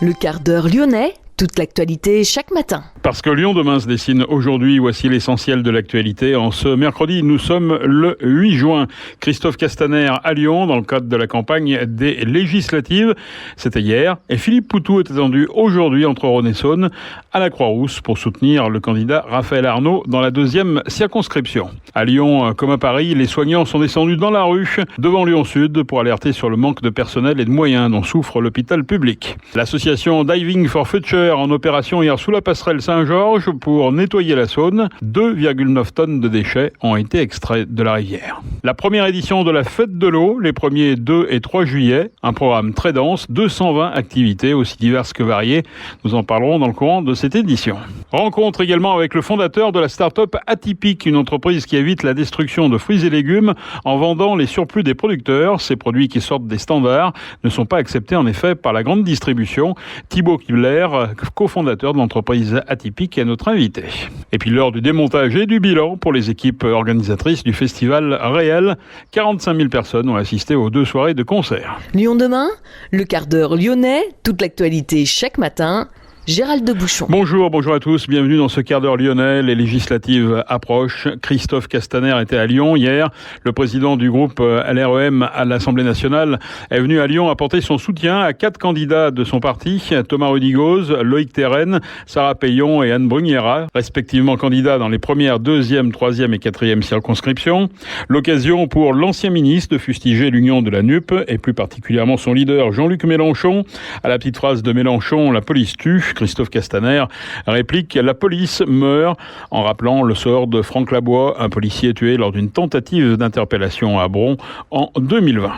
Le quart d'heure lyonnais, toute l'actualité chaque matin. Parce que Lyon demain se dessine aujourd'hui, voici l'essentiel de l'actualité. En ce mercredi, nous sommes le 8 juin. Christophe Castaner à Lyon, dans le cadre de la campagne des législatives. C'était hier. Et Philippe Poutou est attendu aujourd'hui entre Rhône et Saône à la Croix-Rousse pour soutenir le candidat Raphaël Arnaud dans la deuxième circonscription. À Lyon, comme à Paris, les soignants sont descendus dans la rue devant Lyon Sud pour alerter sur le manque de personnel et de moyens dont souffre l'hôpital public. L'association Diving for Future en opération hier sous la passerelle Saint-Georges pour nettoyer la Saône. 2,9 tonnes de déchets ont été extraits de la rivière. La première édition de la Fête de l'eau, les premiers 2 et 3 juillet. Un programme très dense, 220 activités aussi diverses que variées. Nous en parlerons dans le courant de cette édition. Rencontre également avec le fondateur de la start-up Atypique, une entreprise qui évite la destruction de fruits et légumes en vendant les surplus des producteurs. Ces produits qui sortent des standards ne sont pas acceptés en effet par la grande distribution. Thibaut Kibler, cofondateur de l'entreprise Atypique, est notre invité. Et puis l'heure du démontage et du bilan pour les équipes organisatrices du festival Réel. 45 000 personnes ont assisté aux 2 soirées de concert. Lyon demain, le quart d'heure lyonnais, toute l'actualité chaque matin. Gérald de Bouchon. Bonjour à tous, bienvenue dans ce quart d'heure lyonnais. Les législatives approchent. Christophe Castaner était à Lyon hier. Le président du groupe LREM à l'Assemblée nationale est venu à Lyon apporter son soutien à 4 candidats de son parti, Thomas Rodigoz, Loïc Terren, Sarah Payon et Anne Brugnera, respectivement candidats dans les premières, 2e, 3e et 4e circonscriptions. L'occasion pour l'ancien ministre de fustiger l'union de la NUP et plus particulièrement son leader Jean-Luc Mélenchon. À la petite phrase de Mélenchon, la police tue. Christophe Castaner réplique « La police meurt » en rappelant le sort de Franck Labois, un policier tué lors d'une tentative d'interpellation à Bron en 2020.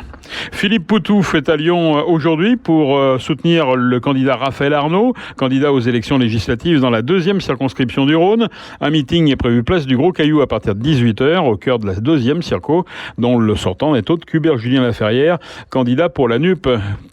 Philippe Poutou est à Lyon aujourd'hui pour soutenir le candidat Raphaël Arnaud, candidat aux élections législatives dans la 2e circonscription du Rhône. Un meeting est prévu place du Gros Caillou à partir de 18h au cœur de la 2e circo, dont le sortant n'est autre qu'Hubert Julien Laferrière, candidat pour la NUP.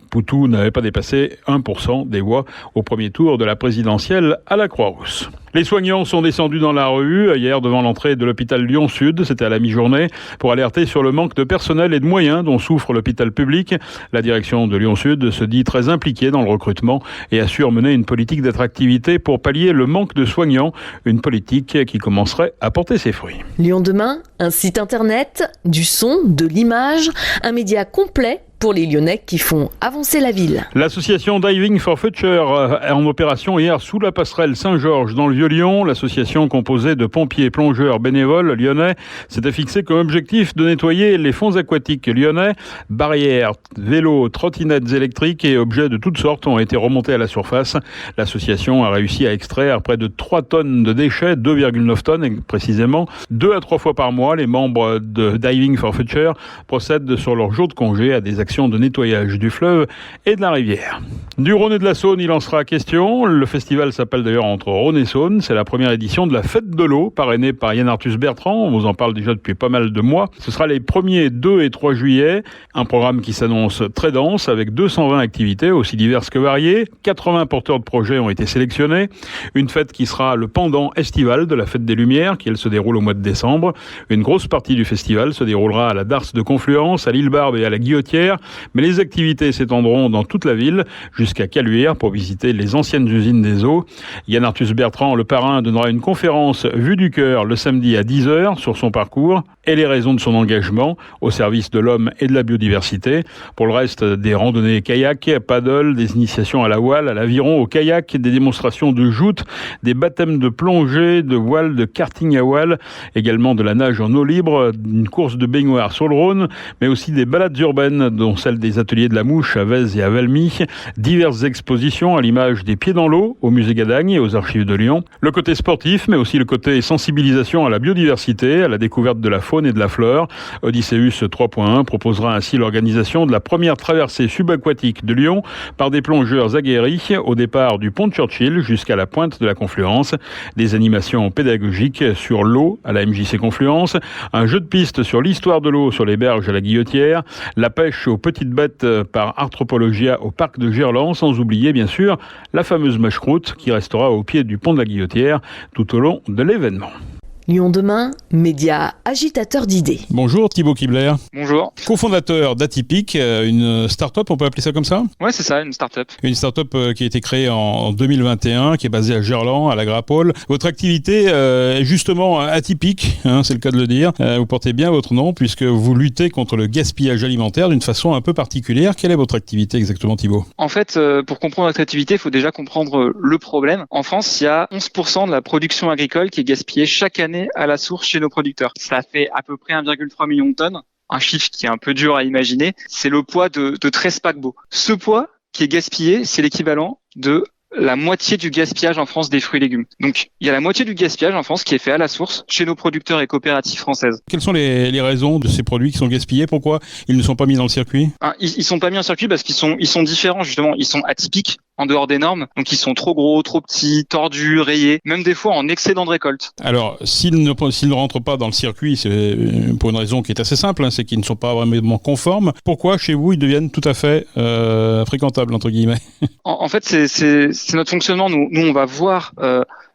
Poutou n'avait pas dépassé 1% des voix au premier tour de la présidentielle à la Croix-Rousse. Les soignants sont descendus dans la rue hier devant l'entrée de l'hôpital Lyon Sud, c'était à la mi-journée, pour alerter sur le manque de personnel et de moyens dont souffre l'hôpital public. La direction de Lyon Sud se dit très impliquée dans le recrutement et assure mener une politique d'attractivité pour pallier le manque de soignants, une politique qui commencerait à porter ses fruits. Lyon demain, un site internet, du son, de l'image, un média complet pour les Lyonnais qui font avancer la ville. L'association Diving for Future est en opération hier sous la passerelle Saint-Georges dans le Vieux-Lyon. L'association composée de pompiers, plongeurs, bénévoles lyonnais s'était fixée comme objectif de nettoyer les fonds aquatiques lyonnais. Barrières, vélos, trottinettes électriques et objets de toutes sortes ont été remontés à la surface. L'association a réussi à extraire près de 3 tonnes de déchets, 2,9 tonnes précisément. 2 à 3 fois par mois, les membres de Diving for Future procèdent sur leur jour de congé à des actions de nettoyage du fleuve et de la rivière. Du Rhône et de la Saône, il en sera question. Le festival s'appelle d'ailleurs Entre Rhône et Saône. C'est la première édition de la Fête de l'eau, parrainée par Yann Arthus Bertrand. On vous en parle déjà depuis pas mal de mois. Ce sera les 1er, 2 et 3 juillet. Un programme qui s'annonce très dense avec 220 activités aussi diverses que variées. 80 porteurs de projets ont été sélectionnés. Une fête qui sera le pendant estival de la Fête des Lumières, qui elle se déroule au mois de décembre. Une grosse partie du festival se déroulera à la Darse de Confluence, à l'île Barbe et à la Guillotière. Mais les activités s'étendront dans toute la ville jusqu'à Caluire pour visiter les anciennes usines des eaux. Yann Arthus Bertrand, le parrain, donnera une conférence vue du cœur le samedi à 10h sur son parcours et les raisons de son engagement au service de l'homme et de la biodiversité. Pour le reste, des randonnées kayak, paddle, des initiations à la voile, à l'aviron, au kayak, des démonstrations de joute, des baptêmes de plongée, de voile, de karting à voile, également de la nage en eau libre, une course de baignoire sur le Rhône, mais aussi des balades urbaines dont celle des ateliers de la Mouche à Vèze et à Valmy, diverses expositions à l'image des Pieds dans l'eau au musée Gadagne et aux archives de Lyon, le côté sportif mais aussi le côté sensibilisation à la biodiversité, à la découverte de la faune et de la flore. Odysseus 3.1 proposera ainsi l'organisation de la première traversée subaquatique de Lyon par des plongeurs aguerris au départ du pont de Churchill jusqu'à la pointe de la Confluence, des animations pédagogiques sur l'eau à la MJC Confluence, un jeu de piste sur l'histoire de l'eau sur les berges à la Guillotière, la pêche aux petites bêtes par Arthropologia au parc de Gerland, sans oublier bien sûr la fameuse mâche-croûte qui restera au pied du pont de la Guillotière tout au long de l'événement. Lyon demain, média agitateur d'idées. Bonjour Thibaut Kibler. Bonjour. Cofondateur d'Atypique, une start-up, on peut appeler ça comme ça ? Ouais, c'est ça, une start-up. Une start-up qui a été créée en 2021, qui est basée à Gerland, à la Grappole. Votre activité est justement atypique, c'est le cas de le dire. Vous portez bien votre nom puisque vous luttez contre le gaspillage alimentaire d'une façon un peu particulière. Quelle est votre activité exactement, Thibaut ? En fait, pour comprendre notre activité, il faut déjà comprendre le problème. En France, il y a 11% de la production agricole qui est gaspillée chaque année à la source chez nos producteurs. Ça fait à peu près 1,3 million de tonnes. Un chiffre qui est un peu dur à imaginer. C'est le poids de 13 paquebots. Ce poids qui est gaspillé, c'est l'équivalent de la moitié du gaspillage en France des fruits et légumes. Donc, il y a la moitié du gaspillage en France qui est fait à la source chez nos producteurs et coopératives françaises. Quelles sont les raisons de ces produits qui sont gaspillés ? Pourquoi ils ne sont pas mis dans le circuit ? Ils sont pas mis en circuit parce qu'ils sont différents, justement. Ils sont atypiques, en dehors des normes. Donc, ils sont trop gros, trop petits, tordus, rayés, même des fois en excédent de récolte. Alors, s'ils ne rentrent pas dans le circuit, c'est pour une raison qui est assez simple, c'est qu'ils ne sont pas vraiment conformes. Pourquoi, chez vous, ils deviennent tout à fait fréquentables, entre guillemets ? En fait, c'est notre fonctionnement. Nous, on va voir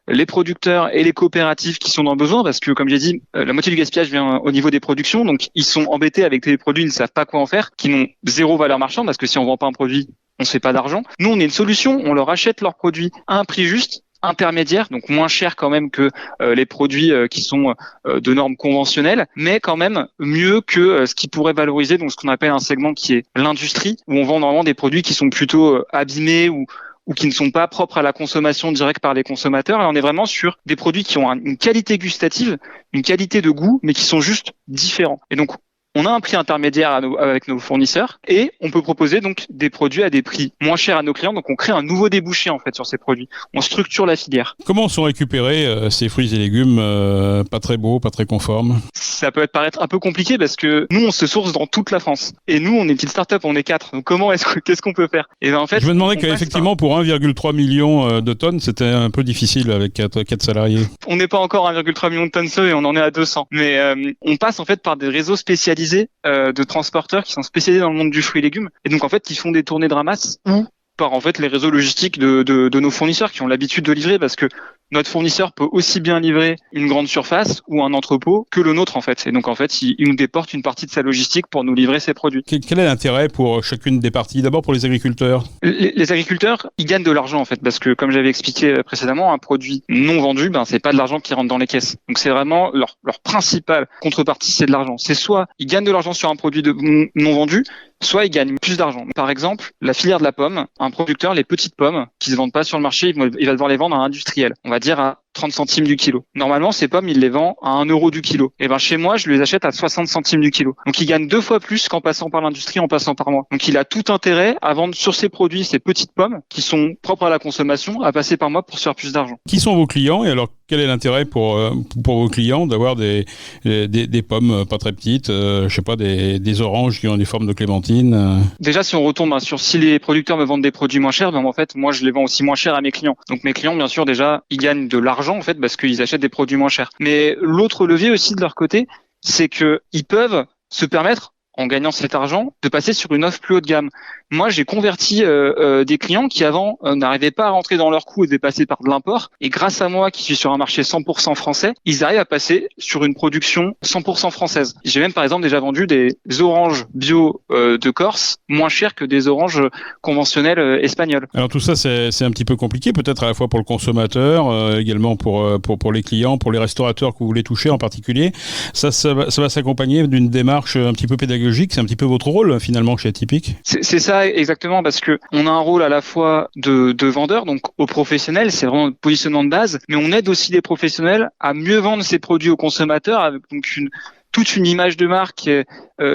les producteurs et les coopératives qui sont dans le besoin, parce que, comme j'ai dit, la moitié du gaspillage vient au niveau des productions. Donc, ils sont embêtés avec des produits, ils ne savent pas quoi en faire, qui n'ont zéro valeur marchande, parce que si on vend pas un produit, on ne se fait pas d'argent. Nous, on est une solution, on leur achète leurs produits à un prix juste, intermédiaire, donc moins cher quand même que les produits qui sont de normes conventionnelles, mais quand même mieux que ce qui pourrait valoriser donc ce qu'on appelle un segment qui est l'industrie, où on vend normalement des produits qui sont plutôt abîmés ou qui ne sont pas propres à la consommation directe par les consommateurs. Et on est vraiment sur des produits qui ont une qualité gustative, une qualité de goût, mais qui sont juste différents. Et donc, on a un prix intermédiaire avec nos fournisseurs et on peut proposer donc des produits à des prix moins chers à nos clients. Donc on crée un nouveau débouché en fait sur ces produits. On structure la filière. Comment sont récupérés ces fruits et légumes pas très beaux, pas très conformes ? Ça peut paraître un peu compliqué parce que nous on se source dans toute la France et nous on est une petite start-up, on est 4. Donc qu'est-ce qu'on peut faire ? Et ben en fait, je me demandais qu'effectivement pour 1,3 million de tonnes, c'était un peu difficile avec 4 salariés. On n'est pas encore à 1,3 million de tonnes seul et on en est à 200. Mais on passe en fait par des réseaux spécialisés de transporteurs qui sont spécialisés dans le monde du fruit et légumes et donc en fait qui font des tournées de ramasse par en fait les réseaux logistiques de nos fournisseurs qui ont l'habitude de livrer, parce que notre fournisseur peut aussi bien livrer une grande surface ou un entrepôt que le nôtre en fait. Et donc en fait, il nous déporte une partie de sa logistique pour nous livrer ses produits. Quel est l'intérêt pour chacune des parties ? D'abord pour les agriculteurs. Les agriculteurs, ils gagnent de l'argent en fait, parce que comme j'avais expliqué précédemment, un produit non vendu, c'est pas de l'argent qui rentre dans les caisses. Donc c'est vraiment leur principale contrepartie, c'est de l'argent. C'est soit ils gagnent de l'argent sur un produit non vendu, soit ils gagnent plus d'argent. Par exemple, la filière de la pomme, un producteur, les petites pommes qui se vendent pas sur le marché, il va devoir les vendre à un industriel. On va dire à 30 centimes du kilo. Normalement, ces pommes, il les vend à 1 euro du kilo. Et chez moi, je les achète à 60 centimes du kilo. Donc, il gagne 2 fois plus qu'en passant par l'industrie, en passant par moi. Donc, il a tout intérêt à vendre sur ses produits, ces petites pommes, qui sont propres à la consommation, à passer par moi pour se faire plus d'argent. Qui sont vos clients ? Et alors, quel est l'intérêt pour vos clients d'avoir des pommes pas très petites, des oranges qui ont des formes de clémentine Déjà, si on retombe sur si les producteurs me vendent des produits moins chers, en fait, moi, je les vends aussi moins cher à mes clients. Donc, mes clients, bien sûr, déjà, ils gagnent de l'argent en fait parce qu'ils achètent des produits moins chers. Mais l'autre levier aussi de leur côté, c'est que ils peuvent se permettre, en gagnant cet argent, de passer sur une offre plus haut de gamme. Moi, j'ai converti des clients qui avant n'arrivaient pas à rentrer dans leur coût et devaient passer par de l'import. Et grâce à moi, qui suis sur un marché 100% français, ils arrivent à passer sur une production 100% française. J'ai même par exemple déjà vendu des oranges bio de Corse moins chères que des oranges conventionnelles espagnoles. Alors tout ça, c'est un petit peu compliqué, peut-être à la fois pour le consommateur, également pour les clients, pour les restaurateurs que vous voulez toucher en particulier. Ça va s'accompagner d'une démarche un petit peu pédagogique. C'est un petit peu votre rôle finalement chez Atypique. C'est ça exactement, parce que on a un rôle à la fois de vendeur, donc aux professionnels, c'est vraiment notre positionnement de base, mais on aide aussi les professionnels à mieux vendre ces produits aux consommateurs avec donc toute une image de marque.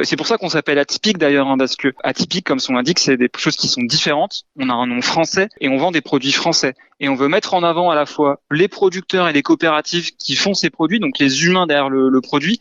C'est pour ça qu'on s'appelle Atypique d'ailleurs, parce que Atypique, comme son l'indique, c'est des choses qui sont différentes. On a un nom français et on vend des produits français. Et on veut mettre en avant à la fois les producteurs et les coopératives qui font ces produits, donc les humains derrière le produit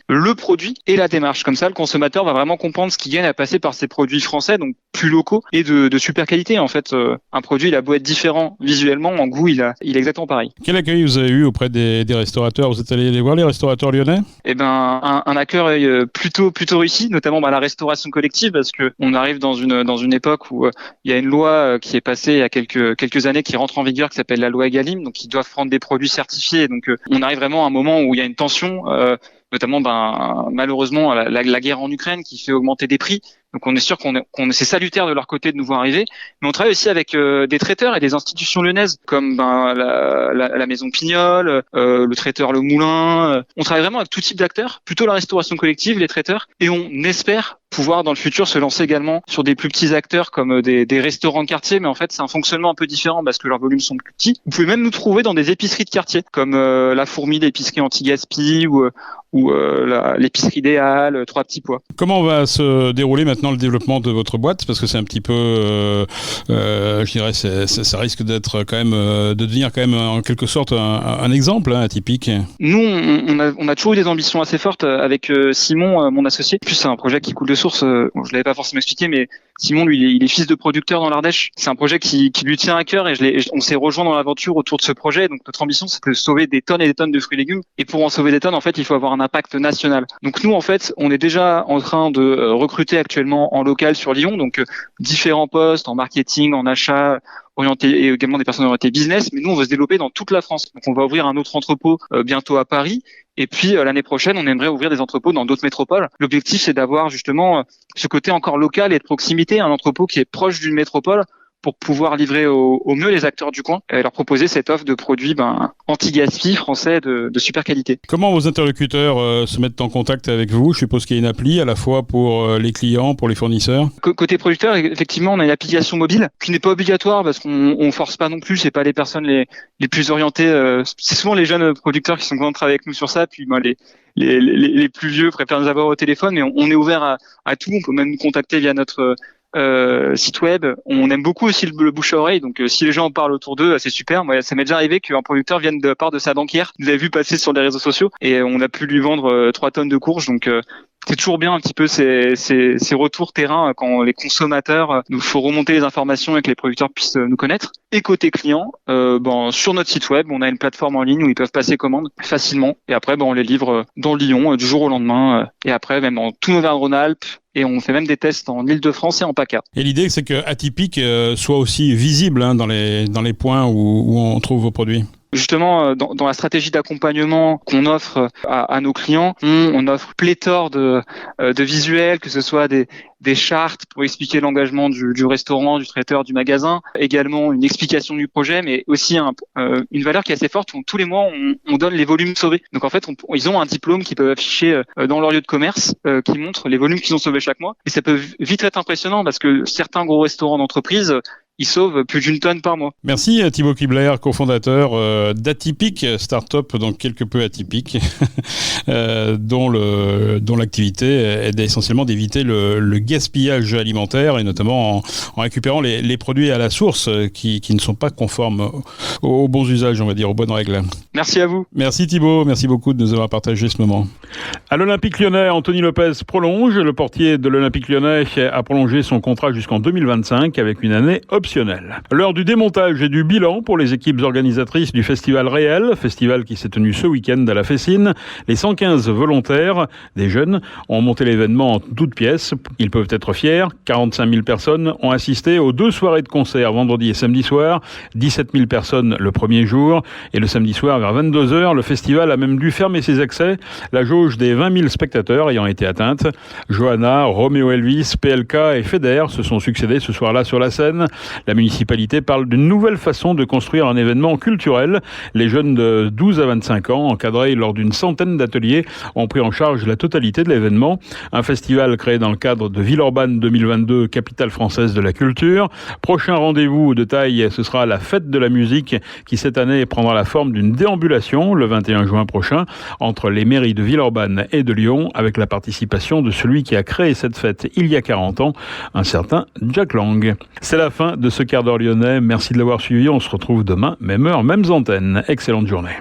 et la démarche. Comme ça, le consommateur va vraiment comprendre ce qu'il gagne à passer par ces produits français, donc plus locaux et de super qualité. En fait, un produit, il a beau être différent visuellement, en goût, il est exactement pareil. Quel accueil vous avez eu auprès des restaurateurs ? Vous êtes allé les voir, les restaurateurs lyonnais ? Un accueil plutôt réussi, notamment la restauration collective, parce que on arrive dans une époque où il y a une loi qui est passée il y a quelques années qui rentre en vigueur, qui s'appelle s'appelle la loi Egalim, donc ils doivent prendre des produits certifiés. Donc on arrive vraiment à un moment où il y a une tension, notamment malheureusement la guerre en Ukraine qui fait augmenter des prix. Donc on est sûr c'est salutaire de leur côté de nous voir arriver, mais on travaille aussi avec des traiteurs et des institutions lyonnaises comme la maison Pignol, le traiteur Le Moulin. On travaille vraiment avec tout type d'acteurs, plutôt la restauration collective, les traiteurs, et on espère pouvoir dans le futur se lancer également sur des plus petits acteurs comme des restaurants de quartier, mais en fait c'est un fonctionnement un peu différent parce que leurs volumes sont plus petits. Vous pouvez même nous trouver dans des épiceries de quartier comme la Fourmi, l'épicerie anti-gaspi ou l'épicerie idéale, Trois Petits Pois. Comment va se dérouler maintenant le développement de votre boîte ? Parce que c'est un petit peu, je dirais, ça risque d'être quand même, de devenir quand même en quelque sorte un exemple atypique. Nous, on a toujours eu des ambitions assez fortes avec Simon, mon associé. En plus, c'est un projet qui coule de source. Je l'avais pas forcément expliqué, mais Simon, lui, il est fils de producteur dans l'Ardèche. C'est un projet qui lui tient à cœur et on s'est rejoint dans l'aventure autour de ce projet. Donc notre ambition, c'est de sauver des tonnes et des tonnes de fruits et légumes. Et pour en sauver des tonnes, en fait, il faut avoir un impact national. Donc nous, en fait, on est déjà en train de recruter actuellement en local sur Lyon, donc différents postes en marketing, en achat, orienté et également des personnes orientées business. Mais nous, on veut se développer dans toute la France. Donc on va ouvrir un autre entrepôt bientôt à Paris. Et puis l'année prochaine, on aimerait ouvrir des entrepôts dans d'autres métropoles. L'objectif, c'est d'avoir justement ce côté encore local et de proximité, un entrepôt qui est proche d'une métropole pour pouvoir livrer au mieux les acteurs du coin et leur proposer cette offre de produits anti-gaspi français de super qualité. Comment vos interlocuteurs se mettent en contact avec vous ? Je suppose qu'il y a une appli à la fois pour les clients, pour les fournisseurs. Côté producteur, effectivement, on a une application mobile qui n'est pas obligatoire parce qu'on force pas non plus. C'est pas les personnes les plus orientées. C'est souvent les jeunes producteurs qui sont contents de travailler avec nous sur ça. Puis les plus vieux préfèrent nous avoir au téléphone, mais on est ouvert à tout. On peut même nous contacter via notre site web. On aime beaucoup aussi le bouche à oreille, donc si les gens en parlent autour d'eux, c'est super. Moi, ça m'est déjà arrivé qu'un producteur vienne de part de sa banquière, nous a vu passer sur les réseaux sociaux et on a pu lui vendre 3 tonnes de courges, donc c'est toujours bien un petit peu ces retours terrain quand les consommateurs nous faut remonter les informations et que les producteurs puissent nous connaître. Et côté client, sur notre site web, on a une plateforme en ligne où ils peuvent passer commande facilement et après on les livre dans Lyon du jour au lendemain et après même dans tout Auvergne-Rhône-Alpes. Et on fait même des tests en Île-de-France et en PACA. Et l'idée, c'est que Atypique soit aussi visible dans les points où on trouve vos produits. Justement, dans la stratégie d'accompagnement qu'on offre à nos clients, on offre pléthore de visuels, que ce soit des chartes pour expliquer l'engagement du restaurant, du traiteur, du magasin, également une explication du projet, mais aussi une valeur qui est assez forte où tous les mois on donne les volumes sauvés. Donc en fait, ils ont un diplôme qu'ils peuvent afficher dans leur lieu de commerce qui montre les volumes qu'ils ont sauvés chaque mois. Et ça peut vite être impressionnant parce que certains gros restaurants d'entreprise ils sauvent plus d'1 tonne par mois. Merci Thibaut Kibler, cofondateur d'Atypique, start-up donc quelque peu atypique, dont l'activité est essentiellement d'éviter le gaspillage alimentaire et notamment en récupérant les produits à la source qui ne sont pas conformes aux bons usages, on va dire, aux bonnes règles. Merci à vous. Merci Thibaut, merci beaucoup de nous avoir partagé ce moment. À l'Olympique Lyonnais, Anthony Lopez prolonge. Le portier de l'Olympique Lyonnais a prolongé son contrat jusqu'en 2025 avec une année optionnelle. L'heure du démontage et du bilan pour les équipes organisatrices du Festival Réel, festival qui s'est tenu ce week-end à la Fessine. Les 115 volontaires, des jeunes, ont monté l'événement en toutes pièces. Ils peuvent être fiers. 45 000 personnes ont assisté aux 2 soirées de concert, vendredi et samedi soir. 17 000 personnes le premier jour. Et le samedi soir, vers 22h, le festival a même dû fermer ses accès. La jauge des 20 000 spectateurs ayant été atteinte. Johanna, Roméo Elvis, PLK et Feder se sont succédés ce soir-là sur la scène. La municipalité parle d'une nouvelle façon de construire un événement culturel. Les jeunes de 12 à 25 ans, encadrés lors d'une centaine d'ateliers, ont pris en charge la totalité de l'événement. Un festival créé dans le cadre de Villeurbanne 2022, capitale française de la culture. Prochain rendez-vous de taille, ce sera la fête de la musique qui cette année prendra la forme d'une déambulation le 21 juin prochain entre les mairies de Villeurbanne et de Lyon avec la participation de celui qui a créé cette fête il y a 40 ans, un certain Jack Lang. C'est la fin de ce quart d'heure lyonnais. Merci de l'avoir suivi. On se retrouve demain, même heure, mêmes antennes. Excellente journée.